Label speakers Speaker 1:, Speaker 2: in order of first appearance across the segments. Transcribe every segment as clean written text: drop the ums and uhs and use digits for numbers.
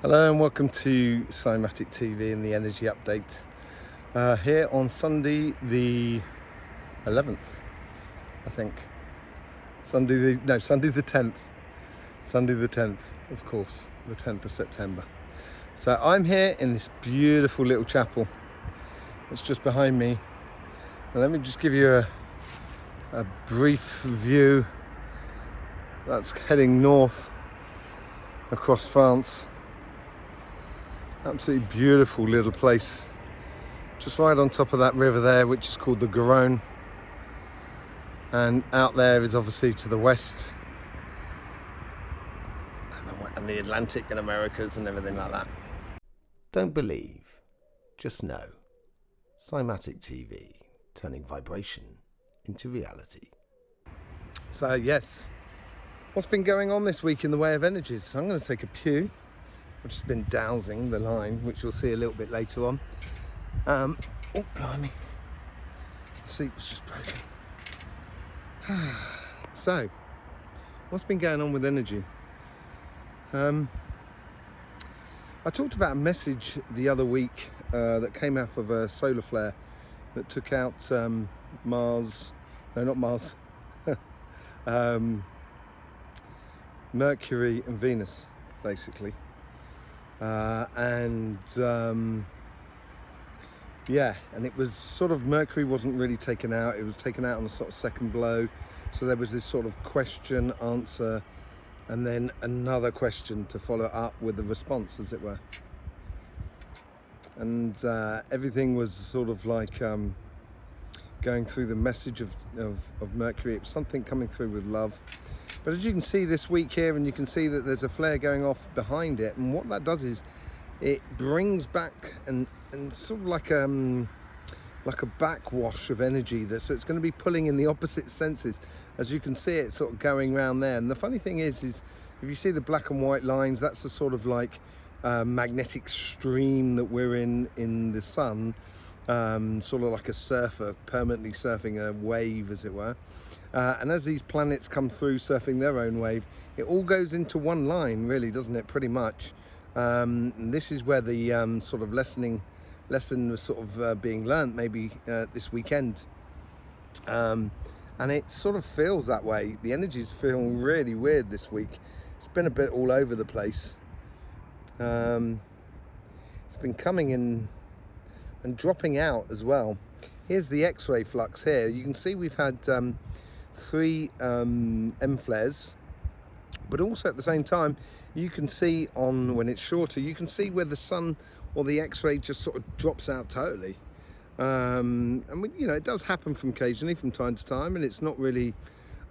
Speaker 1: Hello and welcome to Cymatic TV and the Energy Update. Here on Sunday the 11th, I think. Sunday the 10th. Sunday the 10th, of course, the 10th of September. So I'm here in this beautiful little chapel that's just behind me. And let me just give you a brief view. That's heading north across France. Absolutely beautiful little place, just right on top of that river there, which is called the Garonne, and out there is obviously to the west and the Atlantic and Americas and everything like that.
Speaker 2: Don't believe, just know. Cymatic TV, turning vibration into reality.
Speaker 1: So yes, what's been going on this week in the way of energies? I'm going to take a pew. I've just been dowsing the line, which you'll see a little bit later on. Oh, blimey. The seat was just broken. So, what's been going on with energy? I talked about a message the other week that came out of a solar flare that took out Mercury and Venus, basically. And it was sort of, Mercury wasn't really taken out, it was taken out on a sort of second blow, so there was this sort of question, answer, and then another question to follow up with the response, as it were. And everything was sort of like going through the message of Mercury. It was something coming through with love. But as you can see this week here, and you can see that there's a flare going off behind it, and what that does is it brings back and sort of like a backwash of energy. So it's going to be pulling in the opposite senses. As you can see, it sort of going around there. And the funny thing is if you see the black and white lines, that's the sort of like magnetic stream that we're in the sun, sort of like a surfer permanently surfing a wave, as it were. And as these planets come through surfing their own wave, it all goes into one line, really, doesn't it? Pretty much. And this is where the sort of lesson was sort of being learnt, maybe this weekend. And it sort of feels that way. The energies feel really weird this week. It's been a bit all over the place. It's been coming in and dropping out as well. Here's the X-ray flux here. You can see we've had 3 M flares, but also at the same time you can see when it's shorter, you can see where the sun or the X-ray just sort of drops out totally. And it does happen from time to time, and it's not really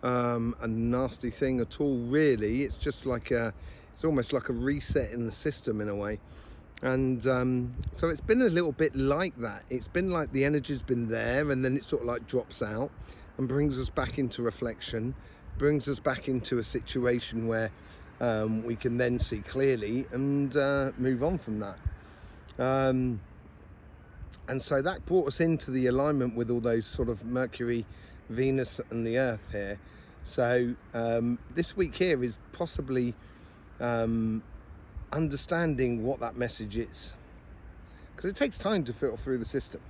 Speaker 1: a nasty thing at all, really. It's just like it's almost like a reset in the system in a way. And so it's been a little bit like that. It's been like the energy's been there, and then it sort of like drops out and brings us back into reflection, brings us back into a situation where we can then see clearly and move on from that. And so that brought us into the alignment with all those sort of Mercury, Venus and the Earth here. So this week here is possibly understanding what that message is, because it takes time to filter through the system.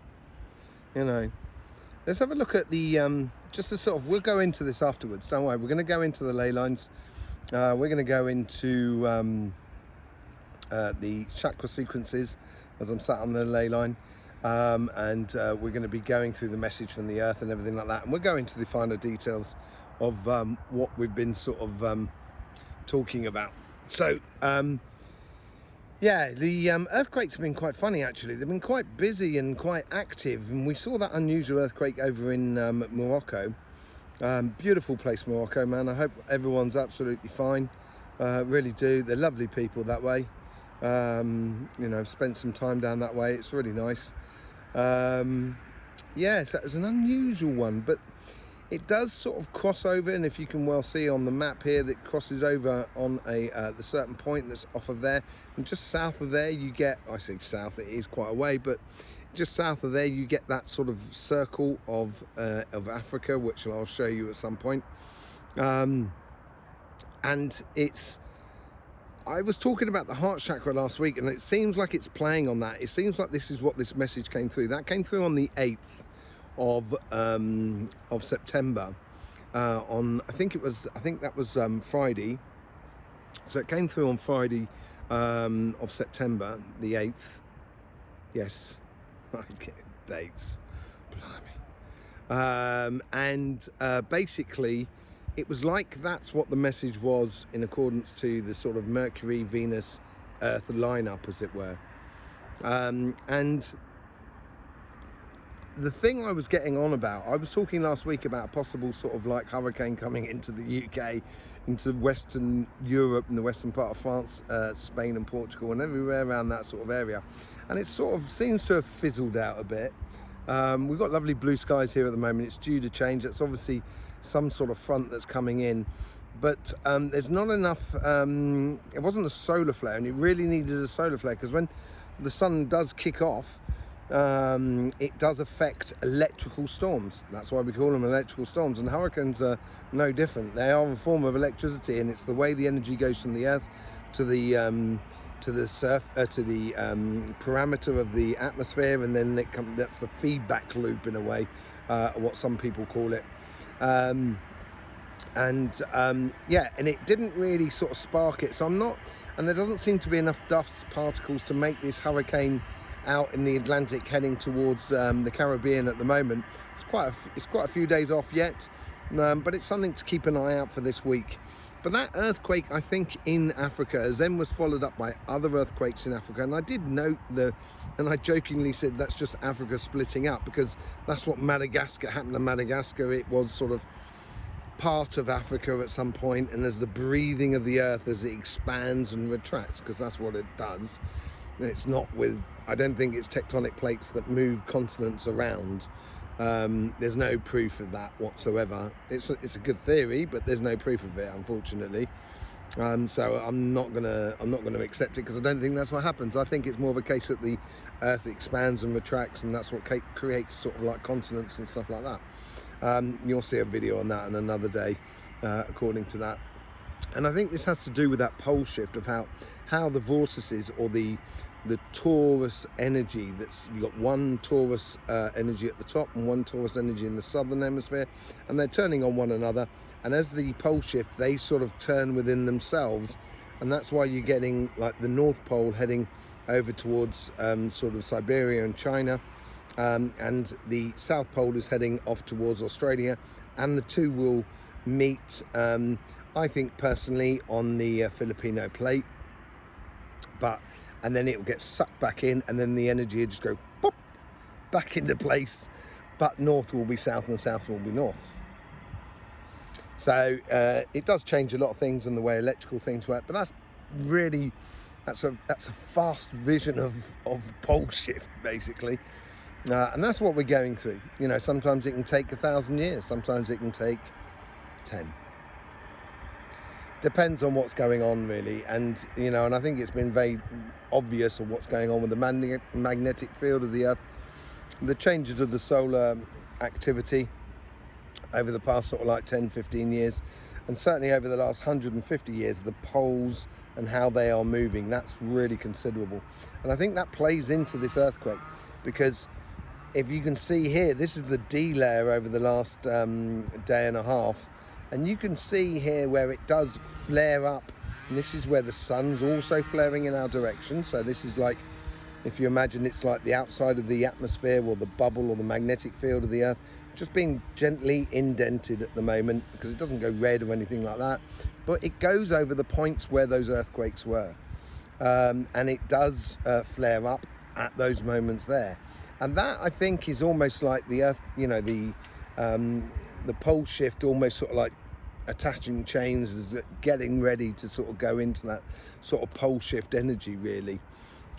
Speaker 1: Let's have a look at the just to sort of, we'll go into this afterwards, don't worry. We're going to go into the ley lines, we're going to go into the chakra sequences as I'm sat on the ley line, and we're going to be going through the message from the Earth and everything like that, and we'll go into the finer details of what we've been sort of talking about. So the earthquakes have been quite funny, actually. They've been quite busy and quite active, and we saw that unusual earthquake over in Morocco. Beautiful place, Morocco, man. I hope everyone's absolutely fine. Really do. They're lovely people that way. I've spent some time down that way. It's really nice. So it was an unusual one, but it does sort of cross over, and if you can well see on the map here, that crosses over on the certain point that's off of there, and just south of there you get, I say south, it is quite a way, but just south of there you get that sort of circle of Africa, which I'll show you at some point. And it's I was talking about the heart chakra last week, and it seems like it's playing on that. It seems like this is what this message came through. That came through on the 8th of September. I think that was Friday. So it came through on Friday of September, the 8th. Yes, I get dates. Blimey. Basically, it was like that's what the message was in accordance to the sort of Mercury, Venus, Earth lineup, as it were. And the thing I was getting on about, I was talking last week about a possible sort of like hurricane coming into the UK, into Western Europe and the western part of France, Spain and Portugal and everywhere around that sort of area. And it sort of seems to have fizzled out a bit. We've got lovely blue skies here at the moment. It's due to change. That's obviously some sort of front that's coming in. But there's not enough, it wasn't a solar flare, and it really needed a solar flare, because when the sun does kick off, it does affect electrical storms. That's why we call them electrical storms, and hurricanes are no different. They are a form of electricity, and it's the way the energy goes from the earth to the parameter of the atmosphere, and then that's the feedback loop in a way, what some people call it. And it didn't really sort of spark it, and there doesn't seem to be enough dust particles to make this hurricane out in the Atlantic heading towards the Caribbean at the moment. It's quite a few days off yet, but it's something to keep an eye out for this week. But that earthquake, I think, in Africa then was followed up by other earthquakes in Africa, and I did note and I jokingly said that's just Africa splitting up, because that's what Madagascar happened to Madagascar. It was sort of part of Africa at some point, and there's the breathing of the earth as it expands and retracts, because that's what it does. It's not I don't think it's tectonic plates that move continents around. There's no proof of that whatsoever. It's a good theory, but there's no proof of it, unfortunately. So I'm not gonna accept it, because I don't think that's what happens. I think it's more of a case that the earth expands and retracts, and that's what creates sort of like continents and stuff like that. You'll see a video on that on another day, according to that. And I think this has to do with that pole shift of how the vortices, or the torus energy, you got one torus energy at the top and one torus energy in the southern hemisphere, and they're turning on one another, and as the pole shift, they sort of turn within themselves, and that's why you're getting like the North Pole heading over towards sort of Siberia and China, and the South Pole is heading off towards Australia, and the two will meet, I think personally, on the Filipino plate, and then it will get sucked back in, and then the energy will just go pop back into place, but north will be south and south will be north. So it does change a lot of things and the way electrical things work, but that's a fast vision of pole shift, basically. And that's what we're going through. You know, sometimes it can take 1,000 years, sometimes it can take 10. Depends on what's going on, really. And you know, and I think it's been very obvious of what's going on with the magnetic field of the earth, the changes of the solar activity over the past sort of like 10-15 years, and certainly over the last 150 years, the poles and how they are moving, that's really considerable. And I think that plays into this earthquake, because if you can see here, this is the D layer over the last day and a half, and you can see here where it does flare up, and this is where the sun's also flaring in our direction. So this is like, if you imagine, it's like the outside of the atmosphere, or the bubble, or the magnetic field of the earth, just being gently indented at the moment, because it doesn't go red or anything like that, but it goes over the points where those earthquakes were, and it does flare up at those moments there. And that, I think, is almost like the earth, you know, the pole shift, almost sort of like attaching chains, is getting ready to sort of go into that sort of pole shift energy, really.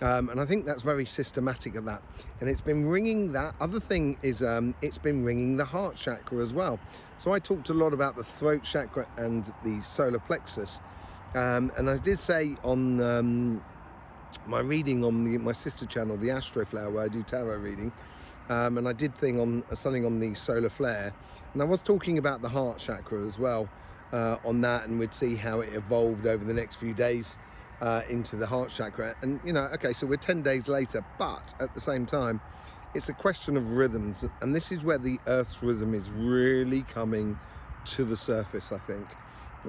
Speaker 1: And I think that's very systematic of that. And it's been ringing that. Other thing is it's been ringing the heart chakra as well. So I talked a lot about the throat chakra and the solar plexus. And I did say on my reading on my sister channel, the Astroflower, where I do tarot reading, and I did something on the solar flare, and I was talking about the heart chakra as well on that, and we'd see how it evolved over the next few days. into the heart chakra. And okay, so we're 10 days later, but at the same time, it's a question of rhythms, and this is where the Earth's rhythm is really coming to the surface, I think,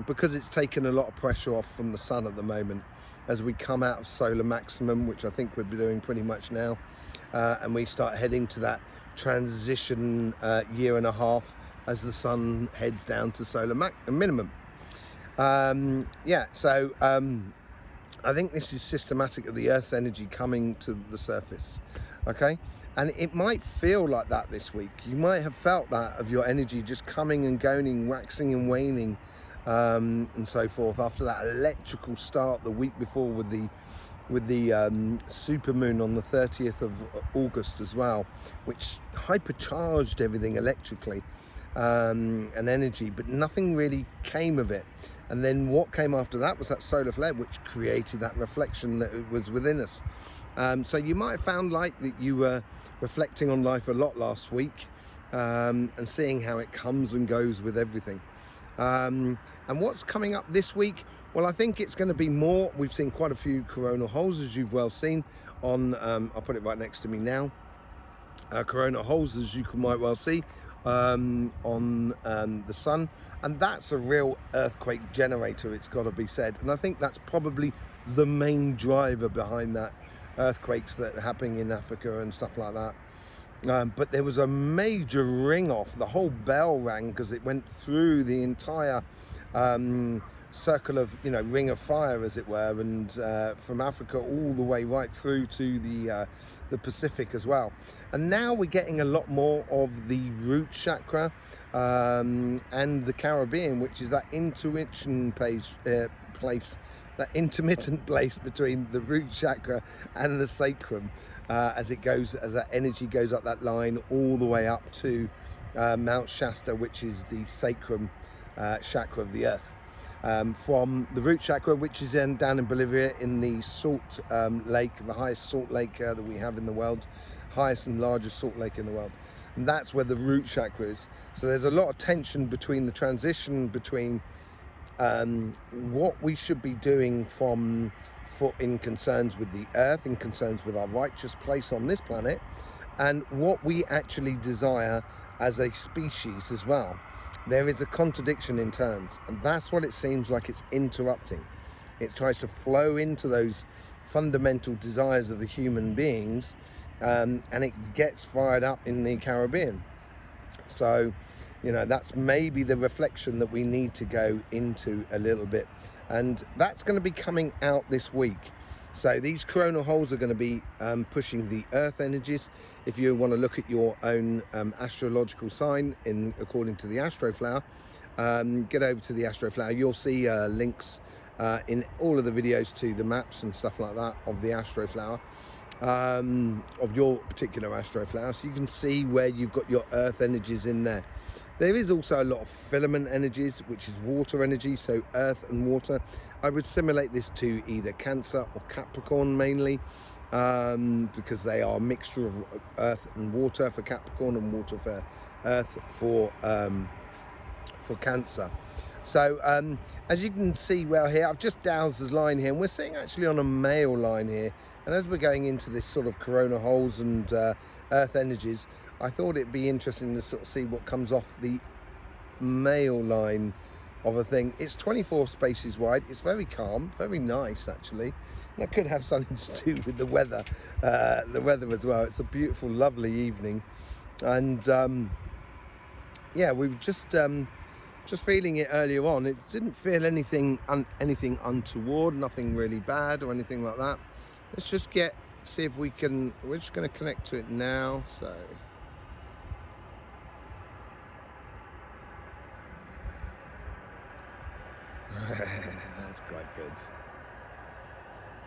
Speaker 1: because it's taken a lot of pressure off from the sun at the moment as we come out of solar maximum, which I think we'll be doing pretty much now, and we start heading to that transition year and a half as the sun heads down to solar minimum. So I think this is systematic of the Earth's energy coming to the surface, okay? And it might feel like that this week. You might have felt that of your energy just coming and going, waxing and waning, and so forth, after that electrical start the week before with the supermoon on the 30th of August as well, which hypercharged everything electrically and energy, but nothing really came of it. And then what came after that was that solar flare, which created that reflection that was within us. So you might have found like that you were reflecting on life a lot last week, and seeing how it comes and goes with everything. And what's coming up this week? Well, I think it's going to be more. We've seen quite a few coronal holes, as you've well seen on, I'll put it right next to me now. Coronal holes, as you might well see, on the sun, and that's a real earthquake generator, it's got to be said. And I think that's probably the main driver behind that earthquakes that are happening in Africa and stuff like that. But there was a major ring off. The whole bell rang because it went through the entire circle of, ring of fire, as it were, and from Africa all the way right through to the Pacific as well. And now we're getting a lot more of the root chakra and the Caribbean, which is that intermittent place, that intermittent place between the root chakra and the sacrum, as that energy goes up that line all the way up to Mount Shasta, which is the sacrum chakra of the earth. From the root chakra, which is down in Bolivia in the salt lake, the highest salt lake that we have in the world, highest and largest salt lake in the world. And that's where the root chakra is. So there's a lot of tension between the transition between what we should be doing in concerns with the earth, in concerns with our righteous place on this planet, and what we actually desire as a species as well. There is a contradiction in terms, and that's what it seems like it's interrupting. It tries to flow into those fundamental desires of the human beings, and it gets fired up in the Caribbean. So, that's maybe the reflection that we need to go into a little bit, and that's going to be coming out this week. So these coronal holes are going to be pushing the earth energies. If you want to look at your own astrological sign according to the Astroflower, get over to the Astroflower. You'll see links in all of the videos to the maps and stuff like that of the Astroflower, of your particular Astroflower, so you can see where you've got your earth energies in there. There is also a lot of filament energies, which is water energy, so earth and water. I would simulate this to either Cancer or Capricorn mainly, because they are a mixture of earth and water for Capricorn and water for earth for Cancer. So as you can see well here, I've just doused this line here, and we're sitting actually on a male line here. And as we're going into this sort of corona holes and earth energies, I thought it'd be interesting to sort of see what comes off the male line of a thing. It's 24 spaces wide. It's very calm, very nice actually. That could have something to do with the weather as well. It's a beautiful, lovely evening, and we were just feeling it earlier on. It didn't feel anything untoward, nothing really bad or anything like that. Let's just see if we can. We're just going to connect to it now. So. That's quite good.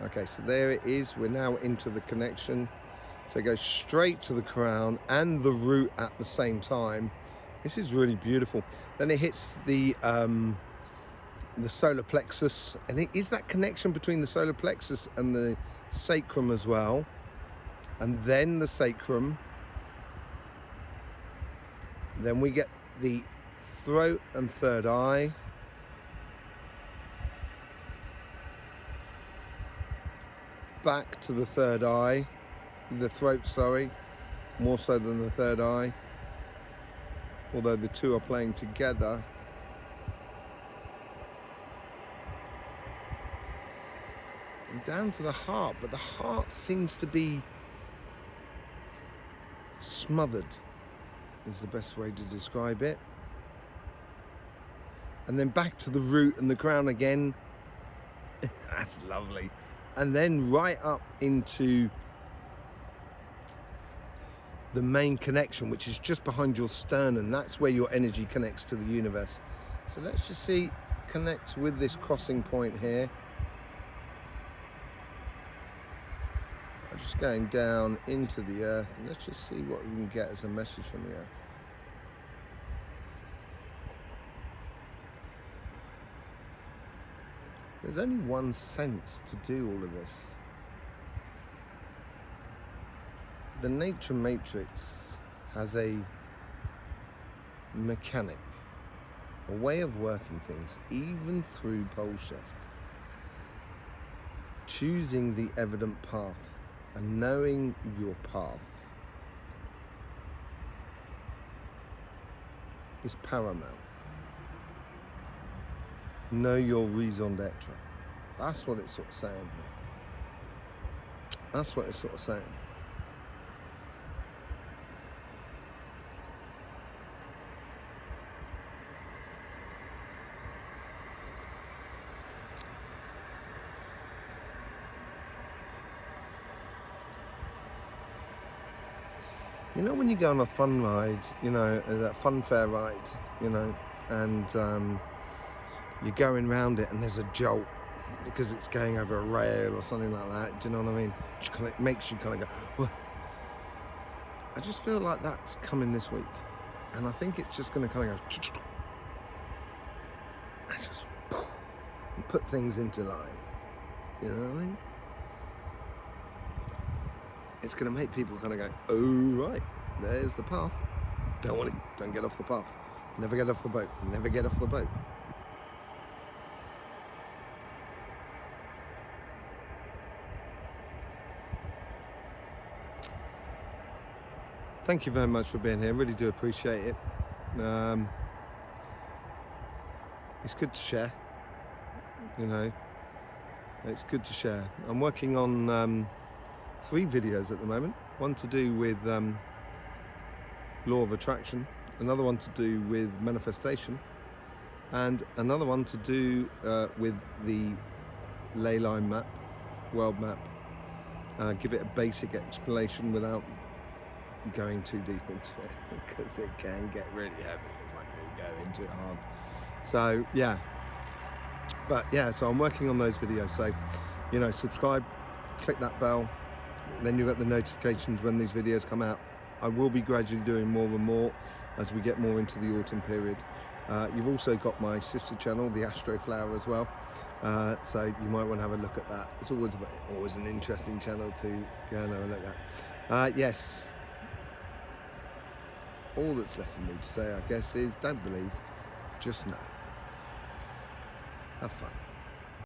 Speaker 1: Okay, so there it is. We're now into the connection. So it goes straight to the crown and the root at the same time. This is really beautiful. Then it hits the solar plexus, and it is that connection between the solar plexus and the sacrum as well. And then the sacrum. Then we get the throat and third eye. back to the third eye, the throat, sorry, more so than the third eye, although the two are playing together. And down to the heart, but the heart seems to be smothered, is the best way to describe it. And then back to the root and the crown again. That's lovely. And then right up into the main connection, which is just behind your sternum. That's where your energy connects to the universe. So let's just see, connect with this crossing point here. I'm just going down into the earth, and let's just see what we can get as a message from the earth. There's only one sense to do all of this. The nature matrix has a mechanic, a way of working things, even through pole shift. Choosing the evident path and knowing your path is paramount. Know your raison d'etre. That's what it's sort of saying here. That's what it's sort of saying. You know, when you go on a fun ride, you know, a fun fair ride, you know, and you're going round it and there's a jolt because it's going over a rail or something like that. Do you know what I mean? Which kind of makes you kind of go, well, I just feel like that's coming this week. And I think it's just going to kind of go, and just and put things into line. You know what I mean? It's going to make people kind of go, oh, right, there's the path. Don't get off the path. Never get off the boat. Never get off the boat. Thank you very much for being here. Really do appreciate it. It's good to share. You know, it's good to share. I'm working on 3 videos at the moment. One to do with law of attraction, another one to do with manifestation, and another one to do with the ley line map, world map. Give it a basic explanation without going too deep into it, because it can get really heavy if I do go into it hard. So yeah, but yeah, so I'm working on those videos. So, you know, subscribe, click that bell, then you'll get the notifications when these videos come out. I will be gradually doing more and more as we get more into the autumn period. You've also got my sister channel, the Astroflower, as well. So you might want to have a look at that. It's always an interesting channel to go and have a look at. Yes. All that's left for me to say, I guess, is don't believe, just know. Have fun.